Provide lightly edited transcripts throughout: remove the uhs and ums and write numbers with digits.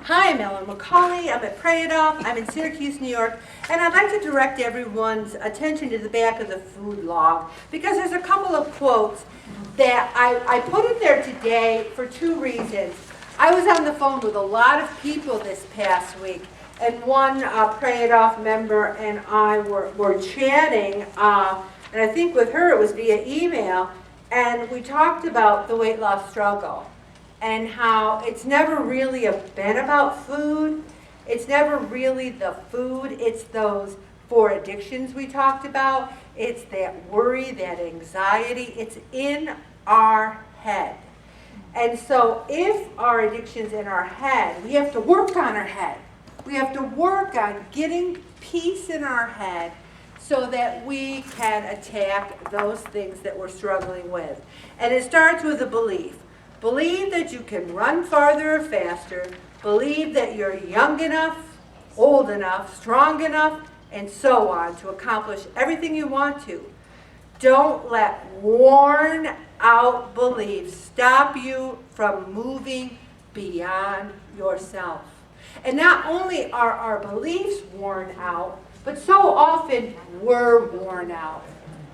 Hi, I'm Ellen McCauley. I'm at Pray It Off. I'm in Syracuse, New York, and I'd like to direct everyone's attention to the back of the food log because there's a couple of quotes that I put in there today for two reasons. I was on the phone with a lot of people this past week, and one Pray It Off member and I were chatting, and I think with her it was via email, and we talked about the weight loss struggle and how it's never really been about food. It's never really the food. It's those four addictions we talked about. It's that worry, that anxiety. It's in our head. And so if our addiction's in our head, we have to work on our head. We have to work on getting peace in our head so that we can attack those things that we're struggling with. And it starts with a belief. Believe that you can run farther or faster. Believe that you're young enough, old enough, strong enough, and so on to accomplish everything you want to. Don't let worn out beliefs stop you from moving beyond yourself. And not only are our beliefs worn out, but so often we're worn out.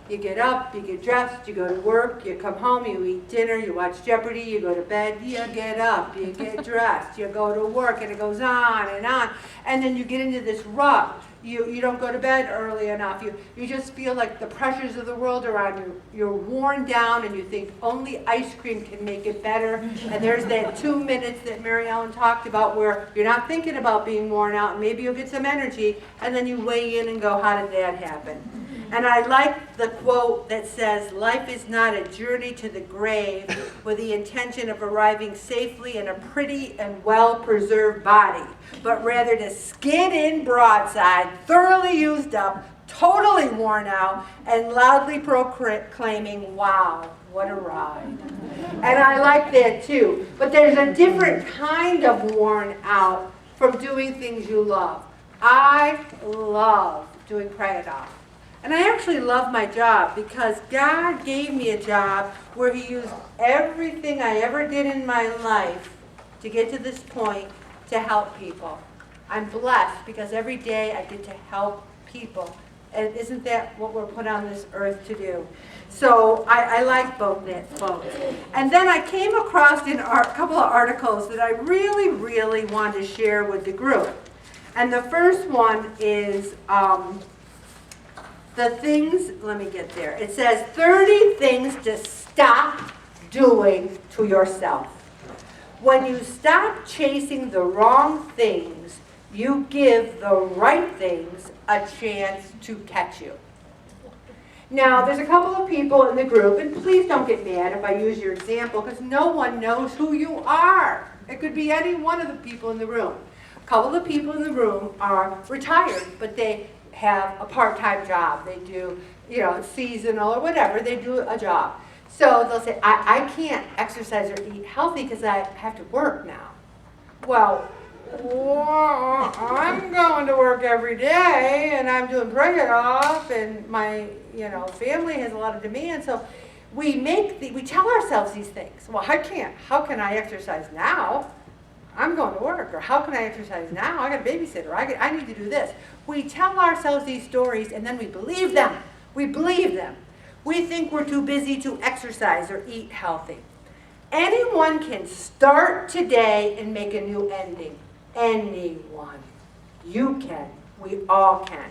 You get up, you get dressed, you go to work, you come home, you eat dinner, you watch Jeopardy, you go to bed, you get up, you get dressed, you go to work, and it goes on. And then you get into this rut. You don't go to bed early enough. You just feel like the pressures of the world are on you. You're worn down and you think only ice cream can make it better. And there's that 2 minutes that Mary Ellen talked about where you're not thinking about being worn out and maybe you'll get some energy and then you weigh in and go, how did that happen? And I like the quote that says, life is not a journey to the grave with the intention of arriving safely in a pretty and well-preserved body, but rather to skid in broadside, thoroughly used up, totally worn out, and loudly proclaiming, wow, what a ride. And I like that too. But there's a different kind of worn out from doing things you love. I love doing Pray It Off. And I actually love my job because God gave me a job where He used everything I ever did in my life to get to this point to help people. I'm blessed because every day I get to help people. And isn't that what we're put on this earth to do? So I like both that quote. And then I came across a couple of articles that I really, really want to share with the group. And the first one is the things, let me get there. It says 30 things to stop doing to yourself. When you stop chasing the wrong things, you give the right things a chance to catch you. Now, there's a couple of people in the group, and please don't get mad if I use your example, because no one knows who you are. It could be any one of the people in the room. A couple of people in the room are retired, but they have a part-time job. They do, seasonal or whatever. They do a job. So they'll say, I can't exercise or eat healthy because I have to work now. Well, I'm going to work every day and I'm doing Pray It Off and my family has a lot of demand. So we tell ourselves these things. Well, I can't. How can I exercise now? I'm going to work. Or how can I exercise now? I got a babysitter. I need to do this. We tell ourselves these stories and then we believe them. We believe them. We think we're too busy to exercise or eat healthy. Anyone can start today and make a new ending. Anyone. You can. We all can.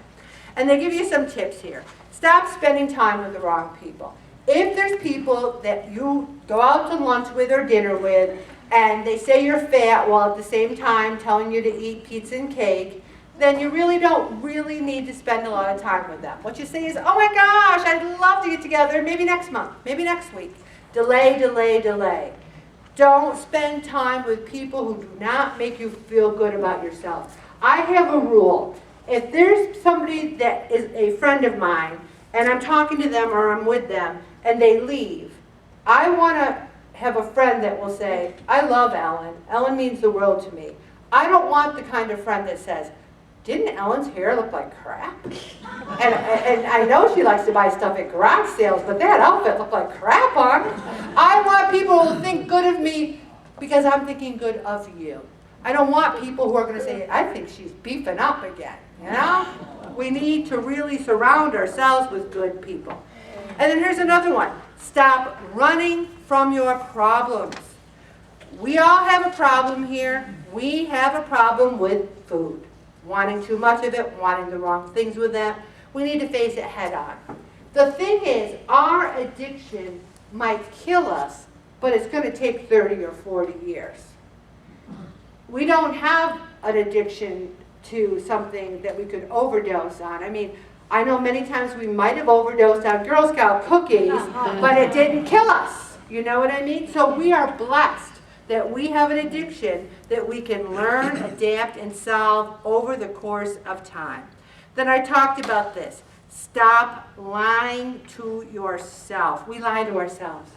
And they give you some tips here. Stop spending time with the wrong people. If there's people that you go out to lunch with or dinner with and they say you're fat while at the same time telling you to eat pizza and cake, then you really don't need to spend a lot of time with them. What you say is, oh my gosh, I'd love to get together, maybe next month, maybe next week. Delay, delay, delay. Don't spend time with people who do not make you feel good about yourself. I have a rule. If there's somebody that is a friend of mine, and I'm talking to them or I'm with them, and they leave, I want to have a friend that will say, I love Ellen. Ellen means the world to me. I don't want the kind of friend that says, didn't Ellen's hair look like crap? And I know she likes to buy stuff at garage sales, but that outfit looked like crap on. I want people to think good of me because I'm thinking good of you. I don't want people who are going to say, I think she's beefing up again, you know? We need to really surround ourselves with good people. And then here's another one. Stop running from your problems. We all have a problem here. We have a problem with food. Wanting too much of it, wanting the wrong things with that. We need to face it head on. The thing is, our addiction might kill us, but it's going to take 30 or 40 years. We don't have an addiction to something that we could overdose on. I mean, I know many times we might have overdosed on Girl Scout cookies, but it didn't kill us. You know what I mean? So we are blessed that we have an addiction that we can learn, adapt, and solve over the course of time. Then I talked about this. Stop lying to yourself. We lie to ourselves.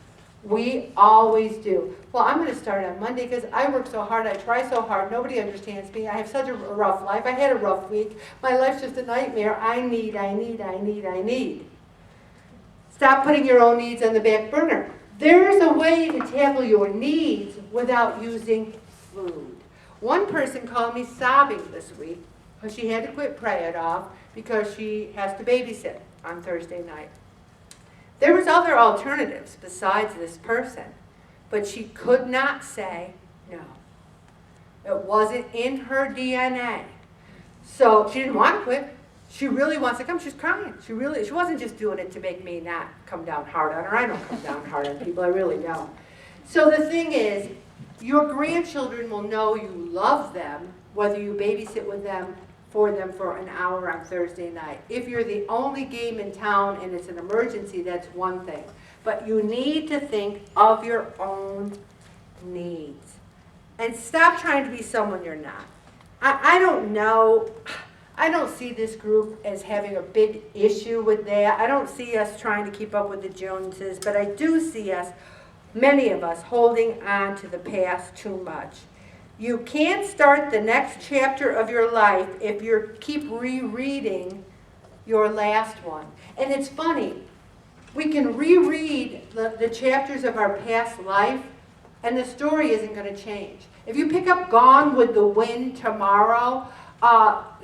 We always do. Well, I'm going to start on Monday because I work so hard, I try so hard, nobody understands me, I have such a rough life, I had a rough week, my life's just a nightmare, I need. Stop putting your own needs on the back burner. There's a way to tackle your needs without using food. One person called me sobbing this week because she had to quit Pray It Off because she has to babysit on Thursday night. There was other alternatives besides this person, but she could not say no. It wasn't in her DNA. So she didn't want to quit. She really wants to come. She's crying. She wasn't just doing it to make me not come down hard on her. I don't come down hard on people. I really don't. So the thing is, your grandchildren will know you love them whether you babysit with them for an hour on Thursday night. If you're the only game in town and it's an emergency, that's one thing. But you need to think of your own needs. And stop trying to be someone you're not. I don't know. I don't see this group as having a big issue with that. I don't see us trying to keep up with the Joneses, but I do see us, many of us, holding on to the past too much. You can't start the next chapter of your life if you keep rereading your last one. And it's funny, we can reread the chapters of our past life, and the story isn't going to change. If you pick up Gone with the Wind tomorrow,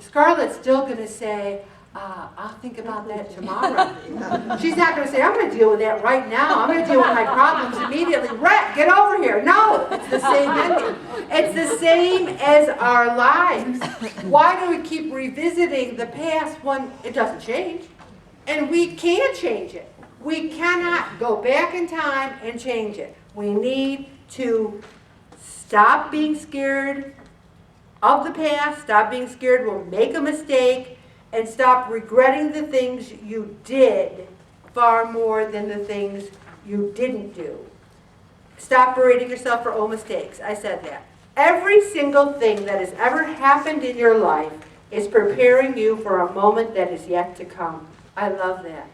Scarlett's still going to say, I'll think about that tomorrow. She's not going to say, I'm going to deal with that right now. I'm going to deal with my problems immediately. Rhett, get over here. No, it's the same ending. It's the same as our lives. Why do we keep revisiting the past when it doesn't change? And we can't change it. We cannot go back in time and change it. We need to stop being scared of the past, stop being scared we'll make a mistake, and stop regretting the things you did far more than the things you didn't do. Stop berating yourself for old mistakes. I said that. Every single thing that has ever happened in your life is preparing you for a moment that is yet to come. I love that.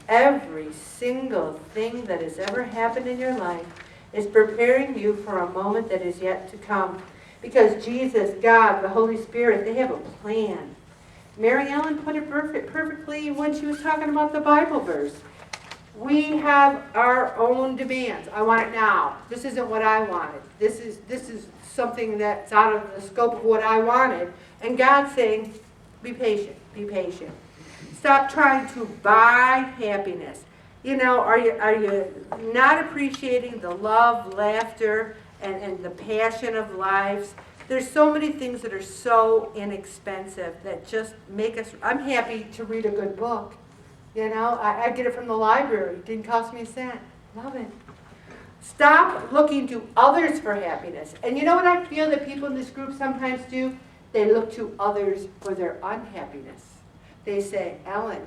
Every single thing that has ever happened in your life is preparing you for a moment that is yet to come. Because Jesus, God, the Holy Spirit, they have a plan. Mary Ellen put it perfectly when she was talking about the Bible verse. We have our own demands. I want it now. This isn't what I wanted. This is something that's out of the scope of what I wanted. And God's saying, be patient, be patient. Stop trying to buy happiness. You know, are you not appreciating the love, laughter, and the passion of lives? There's so many things that are so inexpensive that just make us, I'm happy to read a good book. You know, I get it from the library. It didn't cost me a cent. Love it. Stop looking to others for happiness. And you know what I feel that people in this group sometimes do? They look to others for their unhappiness. They say, Ellen,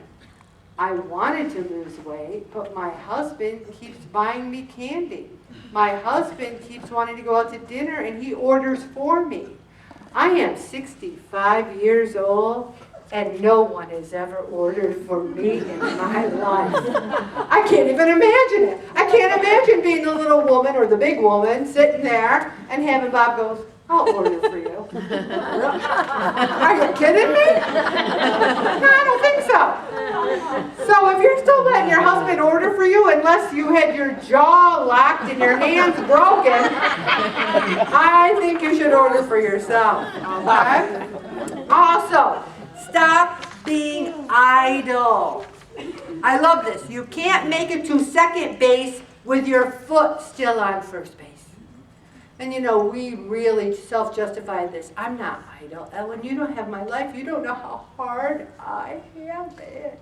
I wanted to lose weight, but my husband keeps buying me candy. My husband keeps wanting to go out to dinner, and he orders for me. I am 65 years old, and no one has ever ordered for me in my life. I can't even imagine it. I can't imagine being the little woman or the big woman sitting there and having Bob goes, I'll order for you. Are you kidding me? No, I don't think so. So if you're still letting your husband order for you, unless you had your jaw locked and your hands broken, I think you should order for yourself, okay? Also, stop being idle. I love this. You can't make it to second base with your foot still on first base. And you know, we really self-justify this. I'm not idle. Ellen, you don't have my life. You don't know how hard I have it.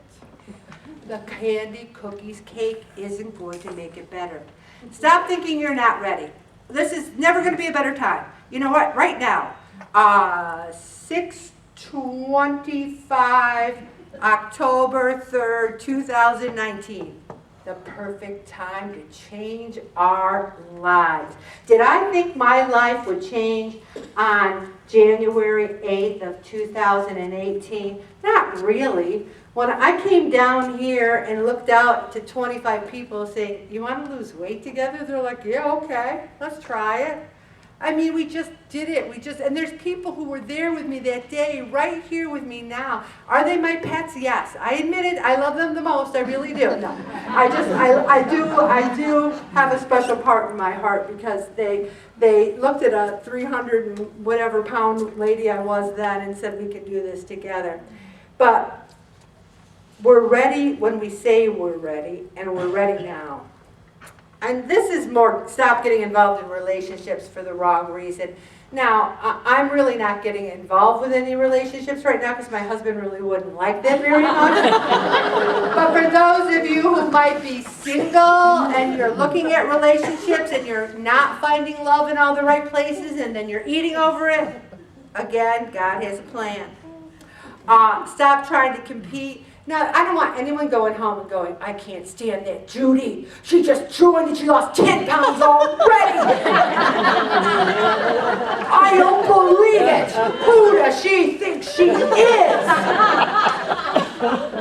The candy, cookies, cake isn't going to make it better. Stop thinking you're not ready. This is never going to be a better time. You know what? Right now, 6/25, October 3rd, 2019. The perfect time to change our lives. Did I think my life would change on January 8th of 2018? Not really. When I came down here and looked out to 25 people saying, you want to lose weight together? They're like, yeah, okay, let's try it. I mean, we just did it. And there's people who were there with me that day, right here with me now. Are they my pets? Yes. I admit it. I love them the most. I really do. No. I do have a special part in my heart because they looked at a 300 and whatever pound lady I was then and said we could do this together. But we're ready when we say we're ready, and we're ready now. And this is more, stop getting involved in relationships for the wrong reason. Now, I'm really not getting involved with any relationships right now because my husband really wouldn't like that very much. But for those of you who might be single and you're looking at relationships and you're not finding love in all the right places and then you're eating over it, again, God has a plan. Stop trying to compete. Now, I don't want anyone going home and going, I can't stand that Judy. She just joined and she lost 10 pounds already. I don't believe it. Who does she think she is?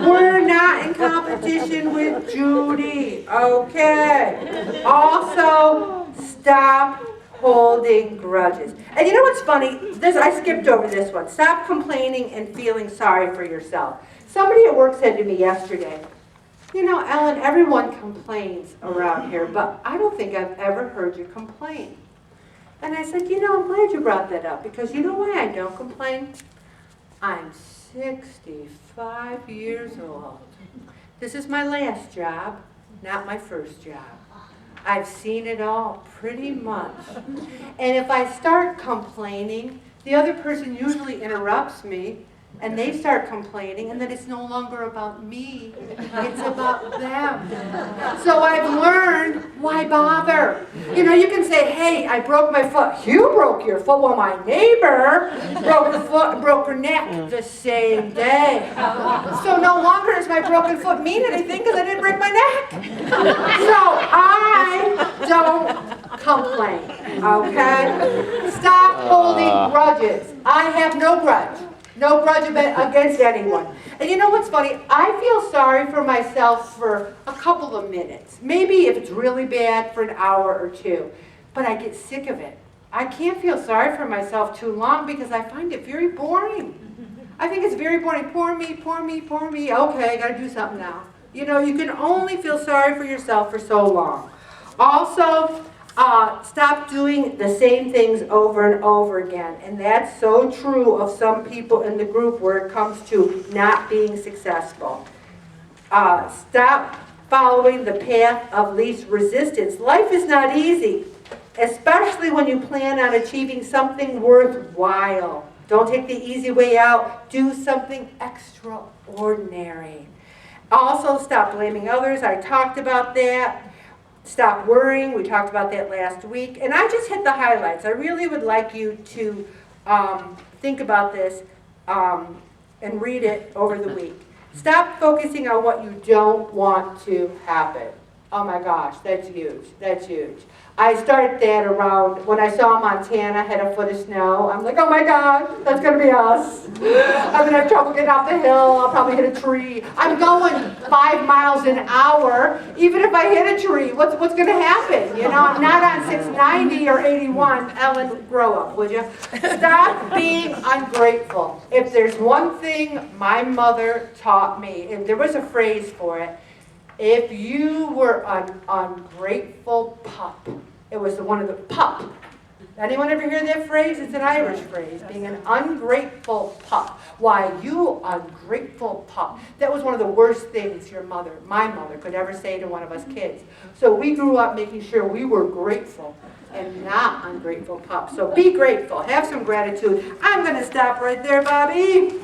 We're not in competition with Judy, okay? Also, stop holding grudges. And you know what's funny? I skipped over this one. Stop complaining and feeling sorry for yourself. Somebody at work said to me yesterday, you know, Ellen, everyone complains around here, but I don't think I've ever heard you complain. And I said, you know, I'm glad you brought that up, because you know why I don't complain? I'm 65 years old. This is my last job, not my first job. I've seen it all, pretty much. And if I start complaining, the other person usually interrupts me, and they start complaining, and then it's no longer about me, it's about them. So I've learned, why bother? You know, you can say, hey, I broke my foot. You broke your foot. Well, my neighbor broke her foot and broke her neck the same day. So no longer does my broken foot mean anything because I didn't break my neck. So I don't complain, okay? Stop holding grudges. I have no grudge. No grudge against anyone. And you know what's funny? I feel sorry for myself for a couple of minutes. Maybe if it's really bad for an hour or two. But I get sick of it. I can't feel sorry for myself too long because I find it very boring. I think it's very boring. Poor me, poor me, poor me. Okay, I gotta do something now. You know, you can only feel sorry for yourself for so long. Also, stop doing the same things over and over again. And that's so true of some people in the group where it comes to not being successful. Stop following the path of least resistance. Life is not easy, especially when you plan on achieving something worthwhile. Don't take the easy way out. Do something extraordinary. Also, stop blaming others. I talked about that. Stop worrying. We talked about that last week. And I just hit the highlights. I really would like you to think about this and read it over the week. Stop focusing on what you don't want to happen. Oh my gosh, that's huge. That's huge. I started that around when I saw Montana had a foot of snow. I'm like, oh my gosh, that's gonna be us. I'm gonna have trouble getting off the hill. I'll probably hit a tree. I'm going 5 miles an hour. Even if I hit a tree, what's gonna happen? You know, I'm not on 690 or 81. Ellen, grow up, would you? Stop being ungrateful. If there's one thing my mother taught me, and there was a phrase for it, if you were an ungrateful pup, it was one of the pup. Anyone ever hear that phrase? It's an Irish phrase, being an ungrateful pup. Why, you ungrateful pup. That was one of the worst things my mother, could ever say to one of us kids. So we grew up making sure we were grateful and not ungrateful pups. So be grateful. Have some gratitude. I'm going to stop right there, Bobby.